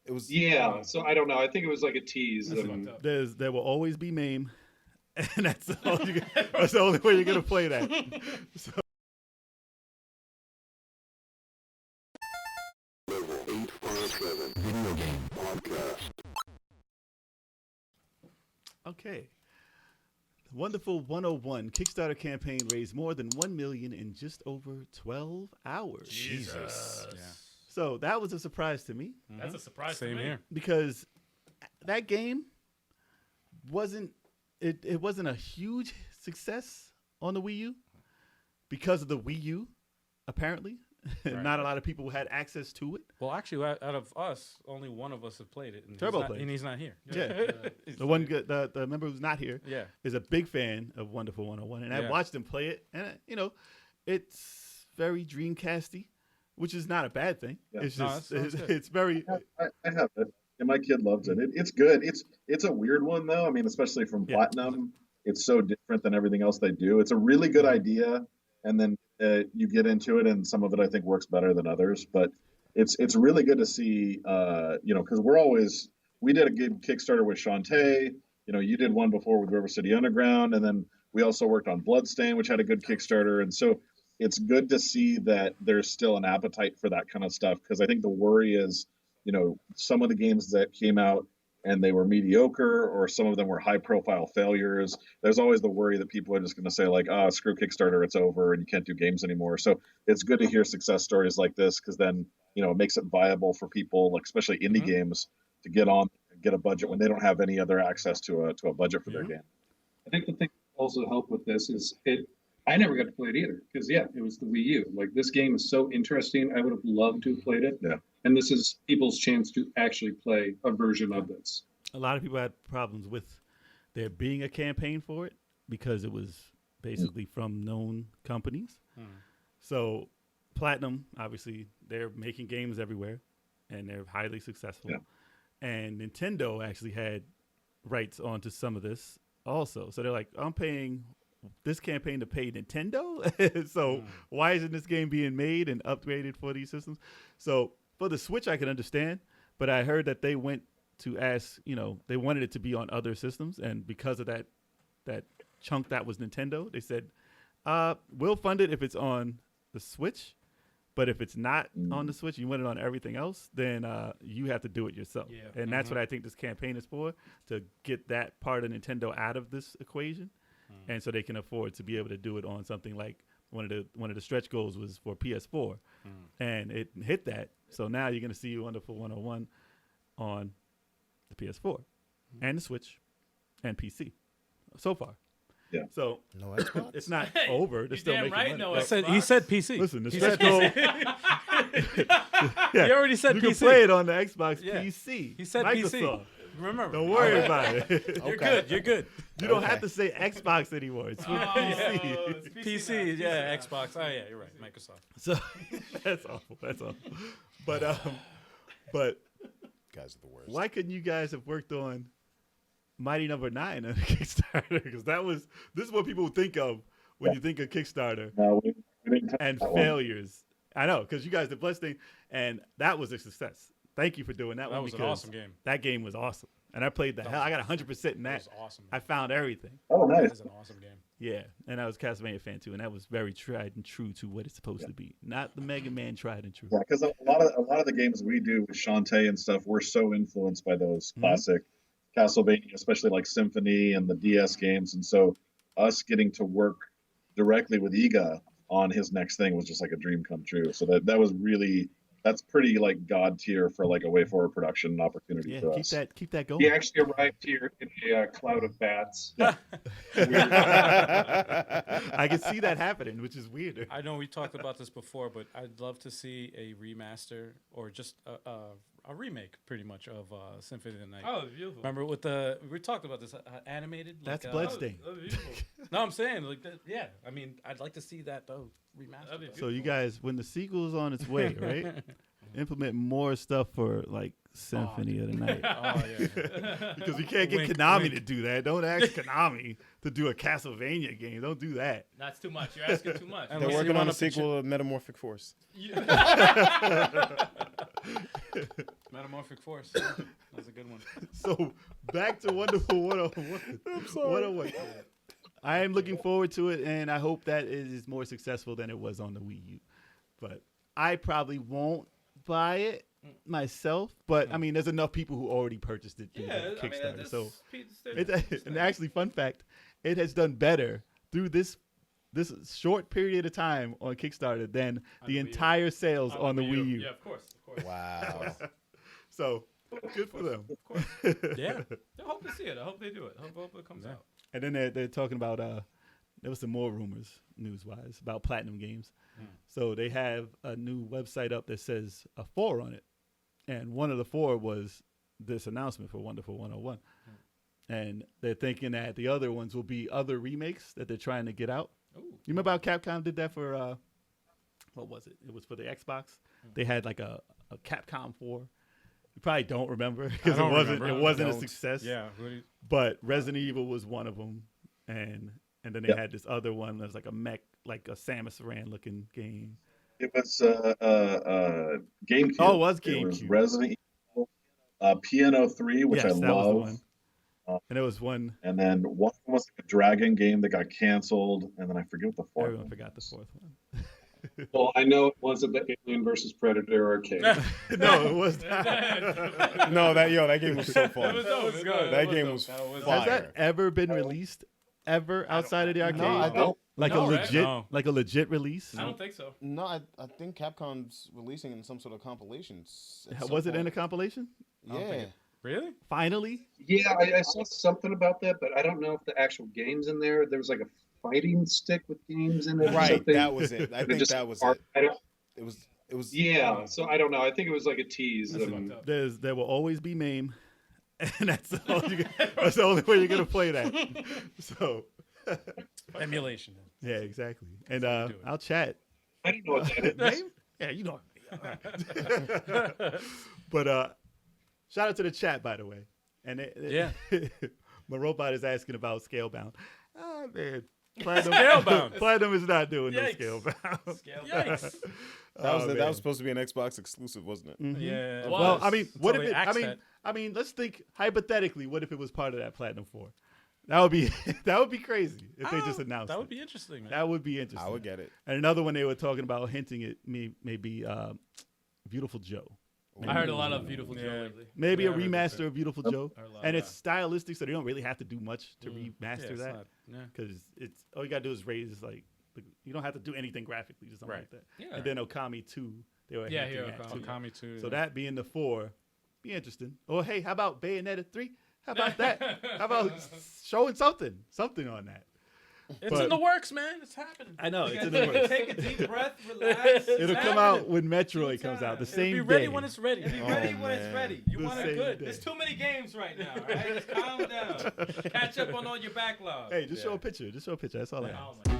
It was Yeah, so I don't know. I think it was like a tease. Listen, And there will always be MAME, and that's that's the only way you're gonna play that. So, Level 857 Video Game Podcast. okay. Wonderful 101 Kickstarter campaign raised more than $1 million in just over 12 hours. Jesus. Yeah. So that was a surprise to me That's a surprise Same to me. here. because that game wasn't it wasn't a huge success on the Wii U because of the Wii U, apparently. Right. Not a lot of people had access to it. Well, actually, out of us, only one of us have played it, and Turbo he's not, played. and he's not here. Yeah. He's The one not here. the member who's not here Yeah. is a big fan of Wonderful 101, and I Yeah. watched him play it, and it's very Dreamcasty, which is not a bad thing. Yeah. It's No, just that sounds good. it's very I have it, and my kid loves it. It's good. It's a weird one though. I mean, especially from Yeah. Platinum, it's so different than everything else they do. It's a really good idea, and then you get into it, and some of it I think works better than others. But it's really good to see, because we did a good Kickstarter with Shantae. You did one before with River City Underground, and then we also worked on Bloodstain, which had a good Kickstarter, and so it's good to see that there's still an appetite for that kind of stuff, because I think the worry is, some of the games that came out and they were mediocre, or some of them were high profile failures. There's always the worry that people are just going to say like, screw Kickstarter, it's over and you can't do games anymore. So it's good to hear success stories like this, because then, it makes it viable for people, like especially indie games, to get on and get a budget when they don't have any other access to a budget for their game. I think the thing that also helped with this is I never got to play it either because it was the Wii U. Like, this game is so interesting. I would have loved to have played it. Yeah. And this is people's chance to actually play a version of this. a lot of people had problems with there being a campaign for it because it was basically from known companies. So Platinum, obviously, they're making games everywhere, and they're highly successful. Yeah. And Nintendo actually had rights onto some of this also. So they're like, I'm paying this campaign to pay Nintendo. So why isn't this game being made and upgraded for these systems? So for the Switch, I can understand, but I heard that they went to ask, they wanted it to be on other systems, and because of that chunk that was Nintendo, they said, we'll fund it if it's on the Switch, but if it's not on the Switch, you want it on everything else, then you have to do it yourself. Yeah. And that's what I think this campaign is for, to get that part of Nintendo out of this equation, and so they can afford to be able to do it on something like one of the stretch goals was for PS4, and it hit that. So now you're going to see Wonderful 101 on the PS4 and the Switch and PC so far. Yeah. So No Xbox? it's not Hey, over. They're you still damn making right, money. no Like, Xbox. He said PC. listen, the He stretch said goal. He already said you PC. can play it on the Xbox Yeah. PC. He said Microsoft. PC. Remember. Don't worry about it. You're good. You're good. You don't have to say Xbox anymore. It's with PC. it's PC, yeah, Xbox. Oh, yeah, you're right. Microsoft. So that's awful. That's awful. But Guys are the worst. why couldn't you guys have worked on Mighty Number 9 on Kickstarter? Because this is what people think of when you think of Kickstarter No, we didn't touch and that one. failures. I know, because you guys did Bloodstain, and that was a success. Thank you for doing that That one. was an because awesome game. That game was awesome. And I played the hell. I got 100% in That that. was awesome. I found everything. Oh, That nice. was an awesome game. Yeah. And I was a Castlevania fan too. And that was very tried and true to what it's supposed to be. Not the Mega Man tried and true. Yeah, because a lot of the games we do with Shantae and stuff, we're so influenced by those classic Castlevania, especially like Symphony and the DS games. And so us getting to work directly with Iga on his next thing was just like a dream come true. So that was really, that's pretty like god tier for like a way forward production opportunity Yeah, for keep us. that going. He actually arrived here in a cloud of bats. I can see that happening, which is weird. I know we talked about this before, but I'd love to see a remaster or just a remake, pretty much, of Symphony of the Night. Oh, it's beautiful. Remember we talked about this animated? That's like, Bloodstain. Oh, beautiful. No, I'm saying like that. Yeah, I mean, I'd like to see that though remastered. That'd be though. So you guys, when the sequel's on its way, right? Implement more stuff for like Symphony of the Night. Oh yeah. Because we can't get Wink, Konami wink. to do that. Don't ask Konami to do a Castlevania game. Don't do that. That's too much. You're asking too much. And They're Unless you working on wanna a sequel of Metamorphic Force. Metamorphic Force. That's a good one. So back to Wonderful 101. I'm sorry. 101. I am looking forward to it, and I hope that it is more successful than it was on the Wii U. But I probably won't buy it myself. But I mean, there's enough people who already purchased it through the Kickstarter. So and actually, fun fact, it has done better through this short period of time on Kickstarter than the entire sales on the Wii U. Yeah, of course. Wow. So good for them. Of course. Yeah. I hope to see it. I hope they do it. I hope it comes out. And then they're talking about there was some more rumors news-wise about Platinum Games. So they have a new website up that says a 4 on it. And one of the 4 was this announcement for Wonderful 101. And they're thinking that the other ones will be other remakes that they're trying to get out. Ooh. You remember how Capcom did that for, what was it? It was for the Xbox. They had like a Capcom 4. You probably don't remember because it wasn't a success. Yeah. But Resident Evil was one of them. And then they had this other one that's like a mech, like a Samus Aran looking game. It was GameCube. Oh, it was GameCube. It was Resident Evil, Piano 3, which I that was the love. one. And there was one. And then one was like a dragon game that got canceled, and then I forget what the fourth Everyone one. forgot the fourth one. Well, I know it wasn't the Alien versus Predator arcade. No, it was not. No, that game was so fun. That game was Has fire. that ever been released? Ever outside of the arcade? No, I don't. Like No, a right? legit, No. like a legit release. I don't think so. No, I think Capcom's releasing in some sort of compilations. at some Was it in a point. compilation? Yeah. Really? Finally? Yeah, I saw something about that, but I don't know if the actual game's in there. There was like a fighting stick with games in it. or Right, something. that was it. I It think just- that was or- it. I don't- It was. Yeah, so I don't know. I think it was like a tease. That's and- fucked up. There will always be MAME, and that's that's the only way you're gonna play that. So Emulation. yeah, exactly. And we do it. I'll chat. I don't know what that is. MAME? Yeah, you know. But shout out to the chat, by the way. And Yeah. my robot is asking about Scalebound. Ah, man. Platinum, Scalebound. Platinum is not doing Yikes. no Scalebound. Yikes. That was supposed to be an Xbox exclusive, wasn't it? Mhm. Yeah. Well, I mean, what if Until it? they I axed mean, that. I mean, let's think hypothetically. What if it was part of that Platinum 4? That would be that would be crazy if they just announced that it. would be interesting, man. That would be interesting. I would get it. And another one they were talking about hinting at maybe Beautiful Joe. I heard a lot of Beautiful Joe Yeah. lately. Maybe Yeah, a I heard remaster that. of Beautiful Joe. I heard a lot And of it's stylistic, so they don't really have to do much to Yeah, remaster it's that. not- yeah. Because it's all you gotta do is raise you don't have to do anything graphically, just something Right. like that. Yeah. And then Okami 2, they were Yeah, hinting here, at Okami. too. Okami 2. So that being the 4, be interesting. Or hey, how about Bayonetta 3? How about that? How about showing something on that? It's but- in the works, man. It's happening. I know You it's in guys the works. Take a deep breath, relax. It'll come out when Metroid comes out the same Be ready day. when it's ready. Be Oh, ready when it's man. ready. You The want same it good. day. There's too many games right now. All right, just calm down. Catch up on all your backlog. Hey, just show a picture. Just show a picture. That's all I have. Oh my.